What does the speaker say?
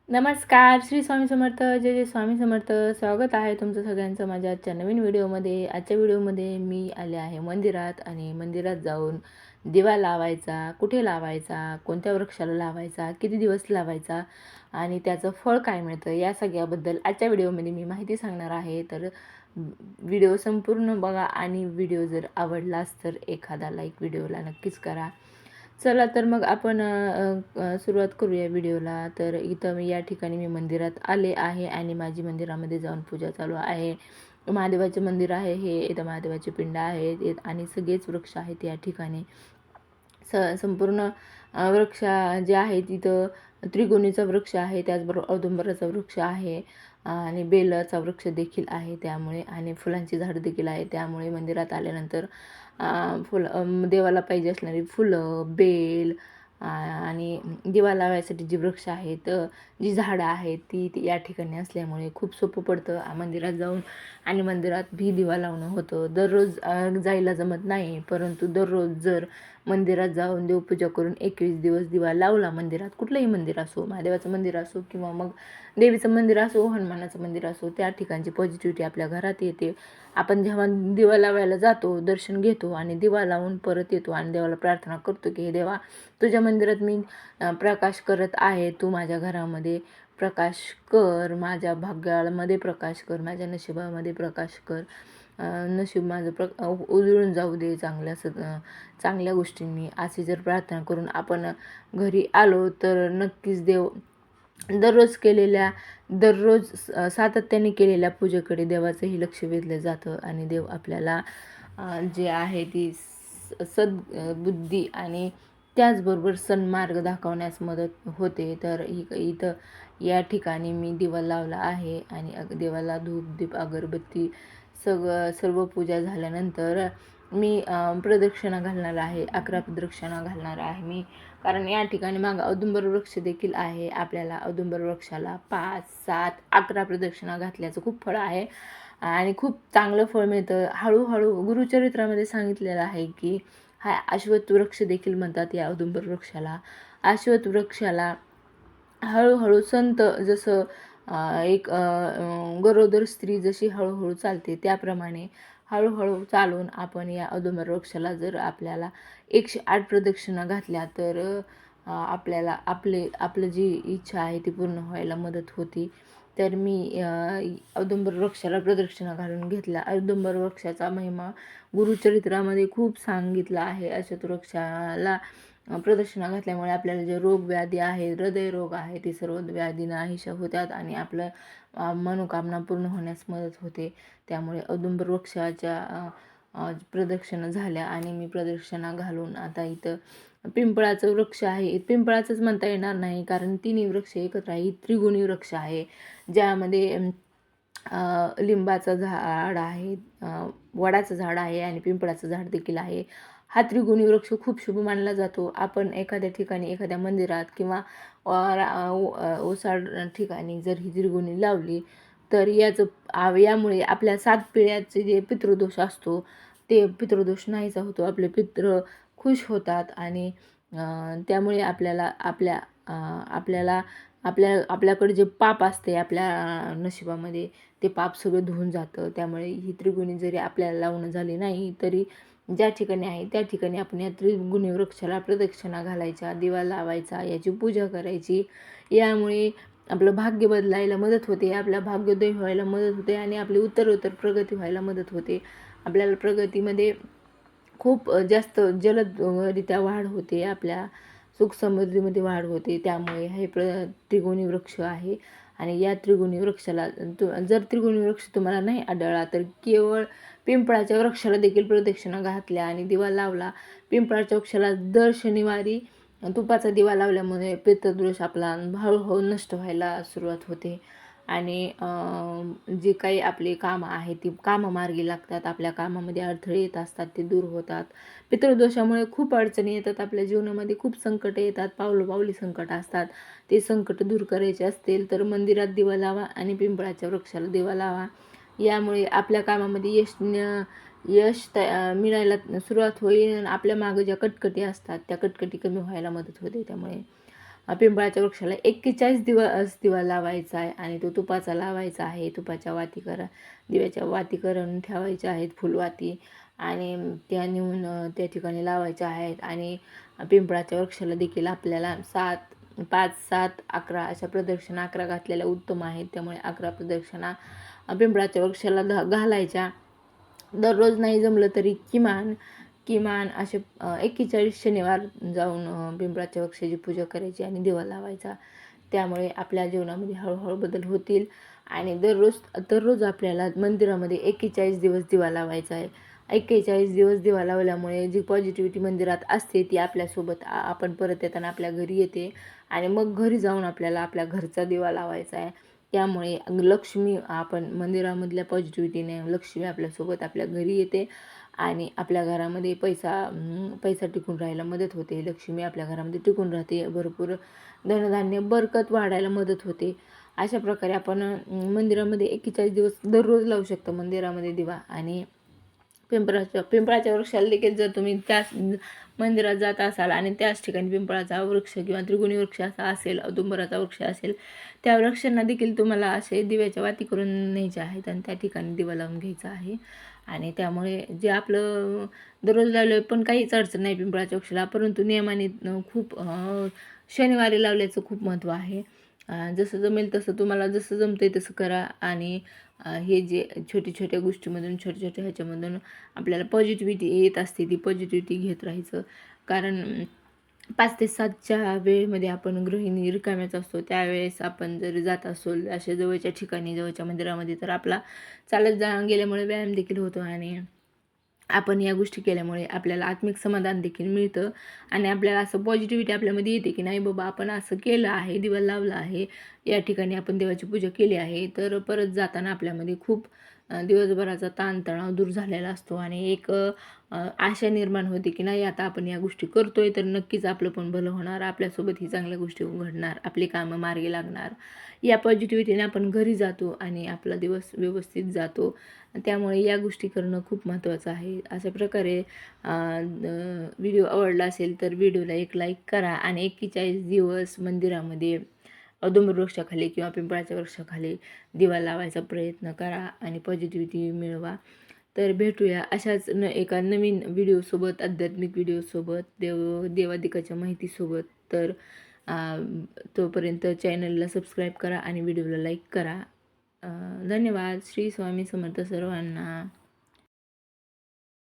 नमस्कार, श्री स्वामी समर्थ. जय जय स्वामी समर्थ. स्वागत आहे तुमचं सगळ्यांचं माझ्या आजच्या नवीन व्हिडिओमध्ये. आजच्या व्हिडिओमध्ये मी आले आहे मंदिरात आणि मंदिरात जाऊन दिवा लावायचा, कुठे लावायचा, कोणत्या वृक्षाला लावायचा, किती दिवस लावायचा आणि त्याचं फळ काय मिळतं या सगळ्याबद्दल आजच्या व्हिडिओमध्ये मी माहिती सांगणार आहे. तर व्हिडिओ संपूर्ण बघा आणि व्हिडिओ जर आवडलाच तर एखादा लाईक व्हिडिओला नक्कीच करा. चला तर मग आपण सुरुवात करूया व्हिडिओला. तर इथं या ठिकाणी मी मंदिरात आले आहे आणि माझी मंदिरामध्ये जाऊन पूजा चालू आहे. महादेवाचे मंदिर आहे हे. इथं महादेवाची पिंड आहे आणि सगळेच वृक्ष आहेत या ठिकाणी. संपूर्ण वृक्ष जे आहेत तिथं त्रिगुणीचा वृक्ष आहे, त्याचबरोबर औदुंबराचा वृक्ष आहे आणि बेलाचा वृक्ष देखील आहे. त्यामुळे आणि फुलांची झाडं देखील आहे. त्यामुळे मंदिरात आल्यानंतर देवाला पाहिजे असणारी फुलं, बेल आणि दिवा लावायसाठी जी वृक्ष आहेत, जी झाडं आहेत ती या ठिकाणी असल्यामुळे खूप सोपं पडतं मंदिरात जाऊन आणि मंदिरात भी दिवा लावणं होतं. दररोज जायला जमत नाही, परंतु दररोज जर मंदिरात जाऊन देवपूजा करून 21 दिवस दिवा लावला मंदिरात, कुठलंही मंदिर असो, महादेवाचं मंदिर असो किंवा मग देवीचं मंदिर असो, हनुमानाचं मंदिर असो, त्या ठिकाणची पॉझिटिव्हिटी आपल्या घरात येते. आपण जेव्हा दिवा लावायला जातो, दर्शन घेतो आणि दिवा लावून परत येतो आणि देवाला प्रार्थना करतो की हे देवा, तुझ्या मंदिरात मी प्रकाश करत आहे, तू माझ्या घरामध्ये प्रकाश कर, माझ्या भाग्यामध्ये प्रकाश कर, माझ्या नशिबामध्ये प्रकाश कर, नशीब माझं उजळून जाऊ दे चांगल्या गोष्टींनी, अशी जर प्रार्थना करून आपण घरी आलो तर नक्कीच देव दररोज सातत्याने केलेल्या पूजेकडे देवाचंही लक्ष वेधलं जातं आणि देव आपल्याला जे आहे ती सद्बुद्धी आणि त्याचबरोबर सन्मार्ग दाखवण्यास मदत होते. तर इथं या ठिकाणी मी दिवा लावला आहे आणि देवाला धूप दीप अगरबत्ती सर्व पूजा झाल्यानंतर मी प्रदक्षिणा घालणार आहे. 11 प्रदक्षिणा घालणार आहे मी, कारण या ठिकाणी मागं औदुंबर वृक्ष देखील आहे. आपल्याला औदुंबर वृक्षाला 5, 7, 11 प्रदक्षिणा घातल्याचं खूप फळ आहे आणि खूप चांगलं फळ मिळतं. हळूहळू गुरुचरित्रामध्ये सांगितलेलं आहे की हा अश्वत्थ वृक्ष देखील म्हणतात या औदुंबर वृक्षाला. अश्वत्थ वृक्षाला हळूहळू संत जसं एक गरोदर स्त्री जशी हळूहळू चालते त्याप्रमाणे हळूहळू चालून आपण या औदुंबर वृक्षाला जर आपल्याला 108 प्रदक्षिणा घातल्या तर आपल्याला आपलं जी इच्छा आहे ती पूर्ण व्हायला मदत होती. तर मी औदुंबर वृक्षाला प्रदक्षिणा घालून घेतल्या. औदुंबर वृक्षाचा महिमा गुरुचरित्रामध्ये खूप सांगितला आहे. अश्वत्थ वृक्षाला प्रदक्षिणा घातल्यामुळे आपल्याला जे रोग व्याधी आहे, हृदयरोग आहे, ते सर्व व्याधी नाहीशा होतात आणि आपलं मनोकामना पूर्ण होण्यास मदत होते. त्यामुळे औदुंबर वृक्षाच्या प्रदक्षिणा झाल्या आणि मी प्रदक्षिणा घालून आता इथं पिंपळाचं वृक्ष आहे. पिंपळाचंच म्हणता येणार नाही, कारण तिन्ही वृक्ष एकत्र आहे. त्रिगुणी वृक्ष आहे, ज्यामध्ये लिंबाचं झाड आहे, वडाचं झाड आहे आणि पिंपळाचं झाड देखील आहे. हा त्रिगुणी वृक्ष खूप शुभ मानला जातो. आपण एखाद्या ठिकाणी, एखाद्या मंदिरात किंवा ओसाड ठिकाणी जर ही त्रिगुणी लावली तर यामुळे आपल्या 7 पिढ्याचे जे पितृदोष असतो ते पितृदोष नाहीसा होतो. आपले पितृ खुश होतात आणि त्यामुळे आपल्याकडे जे पाप असते आपल्या नशिबामध्ये, ते पाप सगळं धुवून जातं. त्यामुळे ही त्रिगुणी जरी आपल्याला लावणं झाली नाही तरी ज्या ठिकाणी आहे त्या ठिकाणी आपण या त्रिगुणी वृक्षाला प्रदक्षिणा घालायच्या, दिवा लावायचा, याची पूजा करायची. यामुळे आपलं भाग्य बदलायला मदत होते, आपल्या भाग्योदय व्हायला मदत होते आणि आपली उत्तरोत्तर प्रगती व्हायला मदत होते. आपल्याला प्रगतीमध्ये खूप जास्त जलदरित्या वाढ होते, आपल्या सुख समृद्धीमध्ये वाढ होते. त्यामुळे हे त्रिगुणी वृक्ष आहे आणि या त्रिगुणी वृक्षाला जर त्रिगुणी वृक्ष तुम्हाला नाही आढळला तर केवळ पिंपळाच्या वृक्षाला देखील प्रदक्षिणा घातल्या आणि दिवा लावला. पिंपळाच्या वृक्षाला दर शनिवारी तुपाचा दिवा लावल्यामुळे पितृदोष आपला हळूहळू नष्ट व्हायला सुरुवात होते आणि जे काही आपली कामं आहेत ती कामं मार्गी लागतात. आपल्या कामामध्ये अडथळे येत असतात ते दूर होतात. पितृदोषामुळे खूप अडचणी येतात आपल्या जीवनामध्ये, खूप संकट येतात, पावलोपावली संकट असतात. ते संकट दूर करायचे असतील तर मंदिरात दिवा लावा आणि पिंपळाच्या वृक्षाला दिवा लावा. यामुळे आपल्या कामामध्ये यश मिळायला सुरुवात होईल. आपल्या मागं ज्या कटकटी असतात त्या कटकटी कमी व्हायला मदत होते. त्यामुळे पिंपळाच्या वृक्षाला 41 दिवस दिवा लावायचा आहे आणि तो तुपाचा लावायचा आहे. तुपाच्या वाती दिव्याच्या वाती करून ठेवायच्या आहेत, फुलवाती, आणि त्या नेऊन त्या ठिकाणी लावायच्या आहेत. आणि पिंपळाच्या वृक्षाला देखील आपल्याला 5, 7, 11 अशा प्रदक्षिणा 11 घातलेल्या उत्तम आहेत. त्यामुळे 11 प्रदक्षिणा पिंपळाच्या वृक्षाला घालायच्या. दररोज नाही जमलं तरी किमान असे 41 शनिवार जाऊन पिंपळाच्या वृक्षाची पूजा करायची आणि दिवा लावायचा. त्यामुळे आपल्या जीवनामध्ये हळूहळू बदल होतील. आणि दररोज आपल्याला मंदिरामध्ये 41 दिवस दिवा लावायचा आहे. 41 दिवस दिवा लावल्यामुळे जी पॉझिटिव्हिटी मंदिरात असते ती आपल्यासोबत आपण परत येताना आपल्या घरी येते. आणि मग घरी जाऊन आपल्याला आपल्या घरचा दिवा लावायचा आहे. त्यामुळे लक्ष्मी, आपण मंदिरामधल्या पॉझिटिव्हिटीने लक्ष्मी आपल्यासोबत आपल्या घरी येते आणि आपल्या घरामध्ये पैसा टिकून राहायला मदत होते. लक्ष्मी आपल्या घरामध्ये टिकून राहते. भरपूर धनधान्य बरकत वाढायला मदत होते. अशा प्रकारे आपण मंदिरामध्ये 41 दिवस दररोज लावू शकतो मंदिरामध्ये दिवा. आणि पिंपळाच्या वृक्षाला देखील जर तुम्ही त्याच मंदिरात जात असाल आणि त्याच ठिकाणी पिंपळाचा वृक्ष किंवा त्रिगुणी वृक्ष असा असेल, औदुंबराचा वृक्ष असेल, त्या वृक्षांना देखील तुम्हाला असे दिव्याच्या वाती करून न्यायचे आहेत आणि त्या ठिकाणी दिवा लावून घ्यायचा आहे. आणि त्यामुळे जे आपलं दररोज लावलं पण काहीच अडचण नाही पिंपळाच्या वृक्षाला, परंतु नियमाने खूप शनिवारी लावल्याचं खूप महत्त्व आहे. जसं जमेल तसं, तुम्हाला जसं जमतं आहे तसं करा. आणि हे जे छोट्या गोष्टीमधून, छोट्या ह्याच्यामधून आपल्याला पॉझिटिव्हिटी येत असते, ती पॉझिटिव्हिटी घेत राहायचं. कारण 5 ते 7च्या वेळेमध्ये आपण गृहिणी रिकाम्याच असतो. त्यावेळेस आपण जर जात असो अशा जवळच्या ठिकाणी, जवळच्या मंदिरामध्ये, तर आपला चालत गेल्यामुळे व्यायाम देखील होतो आणि आपण या गोष्टी केल्यामुळे आपल्याला आत्मिक समाधान देखील मिळतं. आणि आपल्याला असं पॉझिटिव्हिटी आपल्यामध्ये येते की नाही बाबा, आपण असं केलं आहे, दिवा लावला आहे, या ठिकाणी आपण देवाची पूजा केली आहे, तर परत जाताना आपल्यामध्ये खूप दिवसभराचा ताणतणाव दूर झालेला असतो आणि एक आशा निर्माण होते की नाही, आता आपण या गोष्टी करतोय तर नक्कीच आपलं पण भलं होणार, आपल्यासोबत ही चांगल्या गोष्टी घडणार, आपली कामं मार्गी लागणार. या पॉझिटिव्हिटीने आपण घरी जातो आणि आपला दिवस व्यवस्थित जातो. त्यामुळे या गोष्टी करणं खूप महत्त्वाचं आहे. अशा प्रकारे व्हिडिओ आवडला असेल तर व्हिडिओला एक लाईक करा आणि 41 दिवस मंदिरामध्ये औदुंबर वृक्षाखाली किंवा पिंपळाच्या वृक्षाखाली दिवा लावायचा प्रयत्न करा आणि पॉझिटिव्हिटी मिळवा. तर भेटूया अशाच एका नवीन व्हिडिओसोबत, आध्यात्मिक व्हिडिओसोबत, देवादिकाच्या माहितीसोबत. तर तोपर्यंत चॅनलला सबस्क्राईब करा आणि व्हिडिओला लाईक करा. धन्यवाद. श्री स्वामी समर्थ सर्वांना.